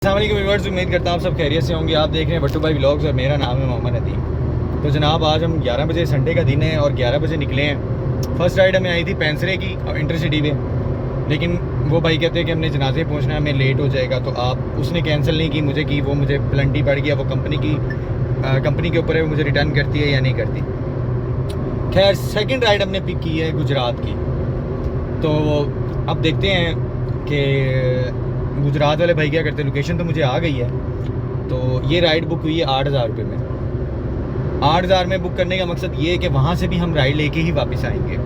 अस्सलाम वालेकुम व्यूअर्स, उम्मीद करता हूँ आप सब खैरियत से होंगे। आप देख रहे हैं भट्टू भाई व्लॉग्स और मेरा नाम है मोहम्मद नदीम। तो जनाब आज हम 11 बजे संडे का दिन है और 11 बजे निकले हैं। फर्स्ट राइड हमें आई थी पेंसरे की इंटरसिटी पे, लेकिन वो भाई कहते हैं कि हमने जनाजे पहुँचना है, हमें लेट हो जाएगा। तो आप उसने कैंसिल नहीं की मुझे, कि वो मुझे प्लंटी पड़ गया, वो कंपनी के ऊपर है, वो मुझे रिटर्न करती है या नहीं करती। खैर सेकेंड राइड हमने पिक की है गुजरात की। तो अब देखते हैं कि गुजरात वाले भाई क्या करते हैं। लोकेशन तो मुझे आ गई है। तो ये राइड बुक हुई है 8,000 रुपये में। 8,000 में बुक करने का मकसद ये है कि वहाँ से भी हम राइड लेके ही वापस आएंगे।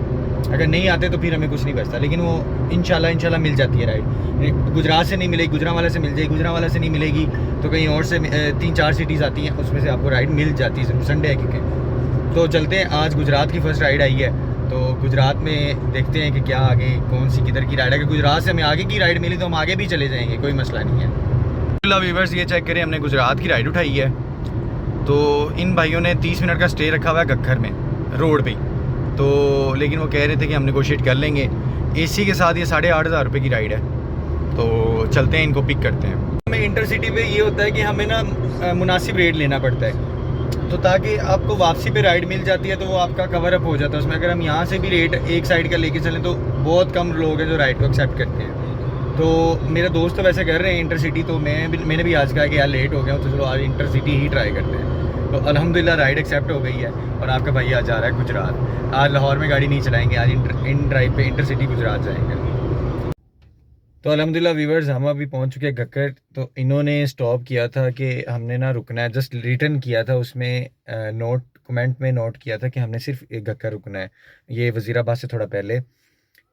अगर नहीं आते तो फिर हमें कुछ नहीं बचता, लेकिन वो इंशाल्लाह मिल जाती है राइड। गुजरात से नहीं मिलेगी, गुजरांवाला से मिल जाएगी। गुजरांवाला से नहीं मिलेगी तो कहीं और से 3-4 सिटीज़ आती हैं, उसमें से आपको राइड मिल जाती है। संडे है क्योंकि। तो चलते हैं, आज गुजरात की फ़र्स्ट राइड आई है। तो गुजरात में देखते हैं कि क्या आगे कौन सी किधर की राइड है। अगर गुजरात से हमें आगे की राइड मिली तो हम आगे भी चले जाएंगे, कोई मसला नहीं है। व्यूअर्स ये चेक करें, हमने गुजरात की राइड उठाई है। तो इन भाइयों ने 30 मिनट का स्टे रखा हुआ है गक्खर में रोड पे। तो लेकिन वो कह रहे थे कि हम नेगोशिएट कर लेंगे। एसी के साथ ये 8,500 रुपये की राइड है। तो चलते हैं, इनको पिक करते हैं। हमें इंटरसिटी पे ये होता है कि हमें ना मुनासिब रेट लेना पड़ता है, तो ताकि आपको वापसी पे राइड मिल जाती है तो वो आपका कवर अप हो जाता है उसमें। अगर हम यहाँ से भी रेट एक साइड का लेके चलें तो बहुत कम लोग हैं जो राइड को एक्सेप्ट करते हैं। तो मेरे दोस्त तो वैसे कर रहे हैं इंटरसिटी, तो मैंने भी आज कहा कि यार लेट हो गया तो चलो आज इंटरसिटी ही ट्राई करते हैं। तो अल्हम्दुलिल्लाह राइड एक्सेप्ट हो गई है और आपका भाई आज जा रहा है गुजरात। आज लाहौर में गाड़ी नहीं चलाएंगे, आज इन ड्राइव पे इंटरसिटी गुजरात जाएंगे। तो अल्हम्दुलिल्लाह व्यूअर्स हम अभी पहुंच चुके हैं गक्कर। तो इन्होंने स्टॉप किया था कि हमने ना रुकना है, जस्ट रिटर्न किया था। उसमें कमेंट में नोट किया था कि हमने सिर्फ एक गक्कर रुकना है, ये वज़ीराबाद से थोड़ा पहले।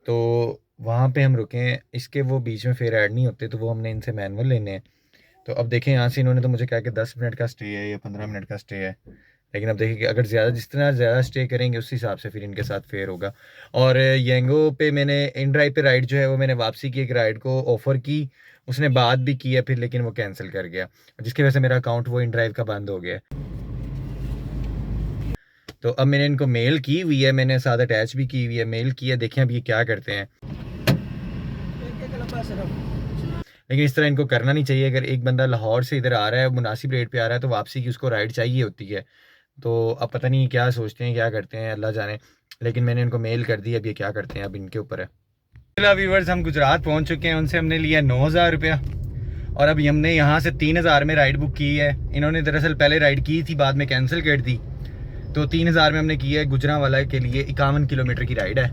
तो वहाँ पे हम रुके हैं, इसके वो बीच में फेयर ऐड नहीं होते, तो वो हमने इनसे मैनुअल लेने हैं। तो अब देखें, यहाँ से इन्होंने तो मुझे कहा कि 10 मिनट का स्टे है या 15 मिनट का स्टे है, लेकिन अब देखिए कि अगर जितना ज़्यादा स्टे करेंगे उस हिसाब से फिर इनके साथ फेयर होगा। और येंगो पे मैंने इन ड्राइव पे राइड जो है वो मैंने वापसी की एक राइड को ऑफ़र की, उसने बात भी की है फिर, लेकिन वो कैंसिल कर गया, जिसकी वजह से मेरा अकाउंट वो इन ड्राइव का बंद हो गया। तो अब मैंने इनको मेल की हुई है, मैंने साथ अटैच भी की हुई है, मेल की है। देखें अब ये क्या करते हैं। लेकिन इस तरह इनको करना नहीं चाहिए। अगर एक बंदा लाहौर से इधर आ रहा है, मुनासिब रेट पे आ रहा है, तो वापसी की उसको राइड चाहिए होती है। तो अब पता नहीं क्या सोचते हैं, क्या करते हैं, अल्लाह जाने। लेकिन मैंने इनको मेल कर दी, अब ये क्या करते हैं अब इनके ऊपर है। चलो व्यूअर्स, हम गुजरात पहुंच चुके हैं। उनसे हमने लिया 9,000 रुपया और अभी हमने यहाँ से 3,000 में राइड बुक की है। इन्होंने दरअसल पहले राइड की थी, बाद में कैंसिल कर दी। तो 3,000 में हमने की है। गुजरांवाला के लिए 51 किलोमीटर की राइड है,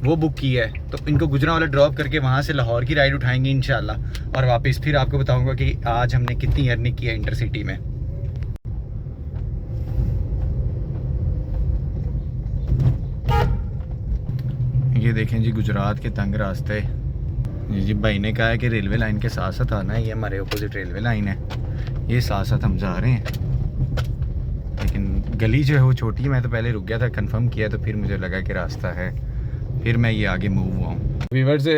वो बुक की है। तो इनको गुजरांवाला ड्रॉप करके वहाँ से लाहौर की राइड उठाएंगे इंशाल्लाह, और वापस फिर आपको बताऊंगा कि आज हमने कितनी अर्निंग की है इंटरसिटी में। ये देखें जी, गुजरात के तंग रास्ते। जी भाई ने कहा है कि रेलवे लाइन के साथ साथ आना है, ये हमारे अपोजिट रेलवे लाइन है, ये साथ साथ हम जा रहे हैं। लेकिन गली जो है वो छोटी है, मैं तो पहले रुक गया था, कंफर्म किया, तो फिर मुझे लगा कि रास्ता है, फिर मैं ये आगे मूव हुआ हूँ। व्यूअर्स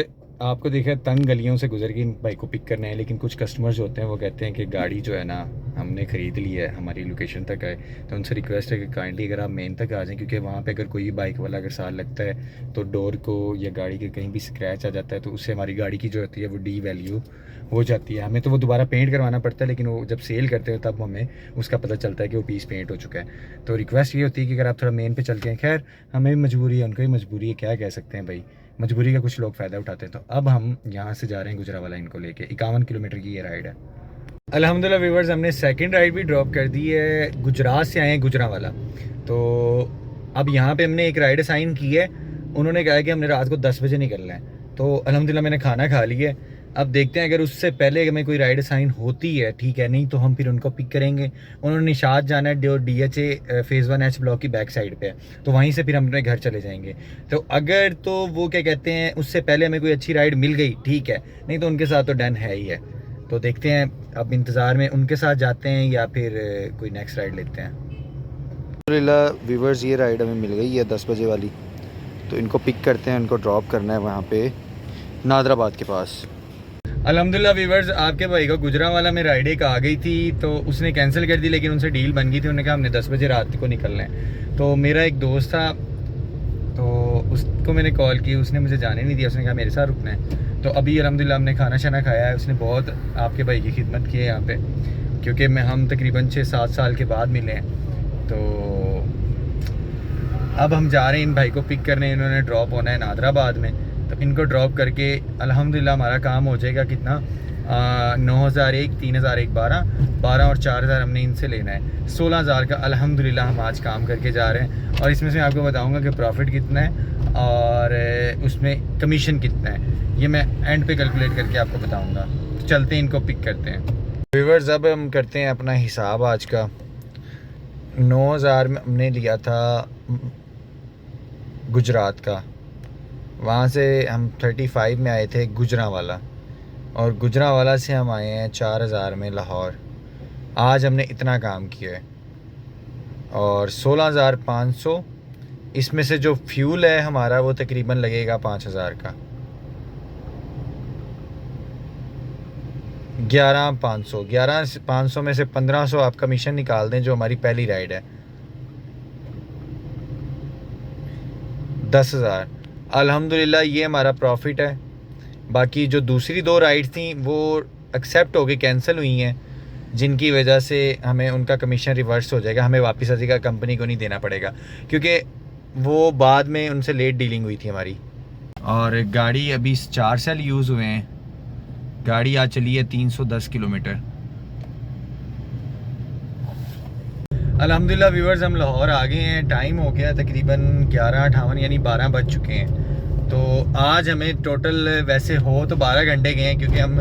आपको देखा तंग गलियों से गुजर के इन बाइक को पिक करना है, लेकिन कुछ कस्टमर्स होते हैं वो कहते हैं कि गाड़ी जो है ना हमने ख़रीद ली है, हमारी लोकेशन तक है। तो उनसे रिक्वेस्ट है कि काइंडली अगर आप मेन तक आ जाएं, क्योंकि वहाँ पे अगर कोई बाइक वाला अगर साथ लगता है तो डोर को या गाड़ी के कहीं भी स्क्रैच आ जाता है, तो उससे हमारी गाड़ी की जो होती है वो डी वैल्यू हो जाती है। हमें तो वो दोबारा पेंट करवाना पड़ता है, लेकिन वो जब सेल करते हैं तब हमें उसका पता चलता है कि वो पीस पेंट हो चुका है। तो रिक्वेस्ट ये होती है कि अगर आप थोड़ा मेन पे चल के, खैर हमें भी मजबूरी है, उनको भी मजबूरी है, क्या कह सकते हैं भाई, मजबूरी का कुछ लोग फ़ायदा उठाते हैं। तो अब हम यहाँ से जा रहे हैं गुजरांवाला इनको लेके। 51 किलोमीटर की ये राइड है। अल्हम्दुलिल्लाह व्यूअर्स, हमने सेकंड राइड भी ड्रॉप कर दी है। गुजरात से आए हैं गुजरांवाला। तो अब यहाँ पे हमने एक राइड असाइन की है। उन्होंने कहा कि हमने रात को 10 बजे निकलना है। तो अल्हम्दुलिल्लाह मैंने खाना खा लिया है। अब देखते हैं अगर उससे पहले हमें कोई राइड असाइन होती है ठीक है, नहीं तो हम फिर उनको पिक करेंगे। उन्होंने निशात जाना है, DHA फेज़ 1H ब्लॉक की बैक साइड पे है, तो वहीं से फिर हम अपने घर चले जाएंगे। तो अगर तो वो क्या कहते हैं, उससे पहले हमें कोई अच्छी राइड मिल गई ठीक है, नहीं तो उनके साथ तो डन है ही है। तो देखते हैं, अब इंतज़ार में उनके साथ जाते हैं या फिर कोई नेक्स्ट राइड लेते हैं। अल्हम्दुलिल्लाह व्यूअर्स, ये राइड हमें मिल गई है 10 बजे वाली। तो इनको पिक करते हैं, उनको ड्रॉप करना है वहाँ पे नादराबाद के पास। अल्हम्दुलिल्लाह व्यूअर्स, आपके भाई को गुजरांवाला में राइड एक आ गई थी, तो उसने कैंसिल कर दी, लेकिन उनसे डील बन गई थी। उन्होंने कहा हमने 10 बजे रात को निकलना है। तो मेरा एक दोस्त था, तो उसको मैंने कॉल की, उसने मुझे जाने नहीं दिया, उसने कहा मेरे साथ रुकना है। तो अभी अल्हम्दुलिल्लाह हमने खाना शाना खाया है। उसने बहुत आपके भाई की खिदमत की है यहाँ पे, क्योंकि हम तकरीबन 6-7 साल के बाद मिले हैं। तो अब हम जा रहे हैं इन भाई को पिक करने। इन्होंने ड्रॉप होना है नादराबाद में, तो इनको ड्रॉप करके अल्हम्दुलिल्लाह हमारा काम हो जाएगा। कितना 9,001, 3,001, 12 और 4,000 हमने इनसे लेना है। 16,000 का अल्हम्दुलिल्लाह हम आज काम करके जा रहे हैं। और इसमें से मैं आपको बताऊंगा कि प्रॉफिट कितना है और उसमें कमीशन कितना है, ये मैं एंड पे कैलकुलेट करके आपको बताऊंगा। तो चलते हैं, इनको पिक करते हैं। व्यूअर्स, अब हम करते हैं अपना हिसाब आज का। 9,000 में हमने लिया था गुजरात का, वहाँ से हम 35 में आए थे गुजरांवाला, और गुजरांवाला से हम आए हैं 4,000 में लाहौर। आज हमने इतना काम किया है। और 16,500, इसमें से जो फ्यूल है हमारा वो तकरीबन लगेगा 5,000 का। 11,500 में से 1,500 आप कमीशन निकाल दें, जो हमारी पहली राइड है। 10,000 अल्हम्दुलिल्लाह ये हमारा प्रॉफिट है। बाकी जो दूसरी 2 राइड थी वो एक्सेप्ट हो गई, कैंसिल हुई हैं, जिनकी वजह से हमें उनका कमीशन रिवर्स हो जाएगा, हमें वापस आ जाएगा, कंपनी को नहीं देना पड़ेगा, क्योंकि वो बाद में उनसे लेट डीलिंग हुई थी हमारी। और गाड़ी अभी 4 साल यूज़ हुए हैं, गाड़ी आज चली है 310 किलोमीटर। अल्हम्दुलिल्लाह व्यूअर्स, हम लाहौर आ गए हैं। टाइम हो गया तकरीबन 11:58 यानी 12 बज चुके हैं। तो आज हमें टोटल वैसे हो तो 12 घंटे गए हैं, क्योंकि हम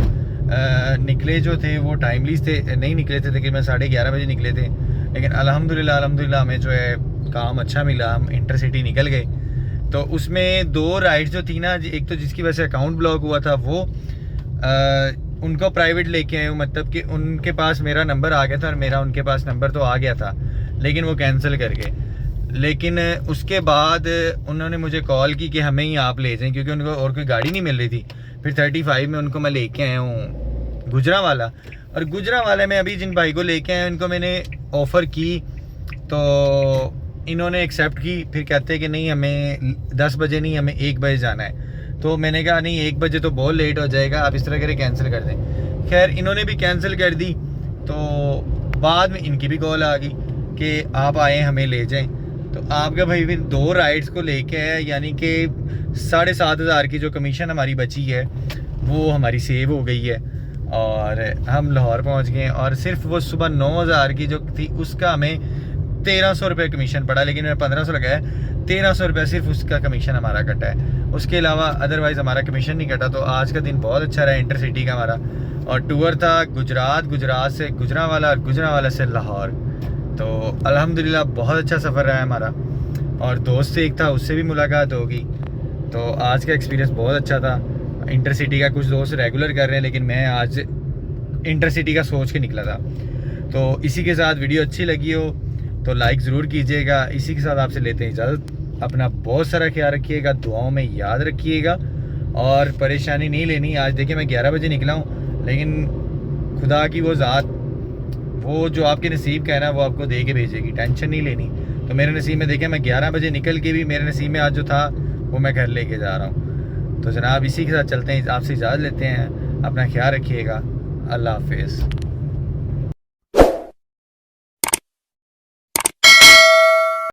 निकले जो थे वो टाइमली थे, नहीं निकले थे, तकरीबन 11:30 बजे निकले थे। लेकिन अल्हम्दुलिल्लाह हमें जो है काम अच्छा मिला, हम इंटरसिटी निकल गए। तो उसमें 2 राइड जो थी ना, एक तो जिसकी वजह से अकाउंट ब्लॉक हुआ था वो उनको प्राइवेट लेके आए, मतलब कि उनके पास मेरा नंबर आ गया था और मेरा उनके पास नंबर तो आ गया था, लेकिन वो कैंसिल कर गए। लेकिन उसके बाद उन्होंने मुझे कॉल की कि हमें ही आप ले जाएं, क्योंकि उनको और कोई गाड़ी नहीं मिल रही थी। फिर 35 में उनको मैं लेके आया हूँ गुजरांवाला। और गुजरांवाला में अभी जिन भाई को लेके आए उनको मैंने ऑफ़र की, तो इन्होंने एक्सेप्ट की। फिर कहते हैं कि नहीं, हमें 10 बजे नहीं, हमें 1 बजे जाना है। तो मैंने कहा नहीं, 1 बजे तो बहुत लेट हो जाएगा, आप इस तरह करें कैंसिल कर दें। खैर इन्होंने भी कैंसिल कर दी। तो बाद में इनकी भी कॉल आ गई कि आप आए हमें ले जाएं। तो आपका भाई भी 2 राइड्स को लेके आया, यानी कि 7,500 की जो कमीशन हमारी बची है वो हमारी सेव हो गई है। और हम लाहौर पहुंच गए। और सिर्फ वो सुबह 9,000 की जो थी उसका हमें 1,300 रुपये कमीशन पड़ा, लेकिन मैंने 1,500 लगाया। 1,300 रुपये सिर्फ उसका कमीशन हमारा कटा है, उसके अलावा अदरवाइज़ हमारा कमीशन नहीं कटा। तो आज का दिन बहुत अच्छा रहा इंटरसिटी का हमारा। और टूर था गुजरात से गुजरांवाला और गुजरांवाला से लाहौर। तो अल्हम्दुलिल्लाह बहुत अच्छा सफ़र रहा है हमारा। और दोस्त से एक था, उससे भी मुलाकात होगी। तो आज का एक्सपीरियंस बहुत अच्छा था। इंटरसिटी का कुछ दोस्त रेगुलर कर रहे हैं, लेकिन मैं आज इंटरसिटी का सोच के निकला था। तो इसी के साथ वीडियो अच्छी लगी हो तो लाइक ज़रूर कीजिएगा। इसी के साथ आपसे लेते हैं इजाज़त। अपना बहुत सारा ख्याल रखिएगा, दुआओं में याद रखिएगा और परेशानी नहीं लेनी। आज देखिए मैं 11 बजे निकला हूँ, लेकिन खुदा की वो ज़ात, वो जो आपके नसीब का है ना, वो आपको दे के भेजेगी, टेंशन नहीं लेनी। तो मेरे नसीब में देखिए मैं 11 बजे निकल के भी मेरे नसीब में आज जो था वो मैं घर लेके जा रहा हूँ। तो जनाब इसी के साथ चलते हैं, आपसे इजाज़त लेते हैं। अपना ख्याल रखिएगा। अल्लाह हाफिज़।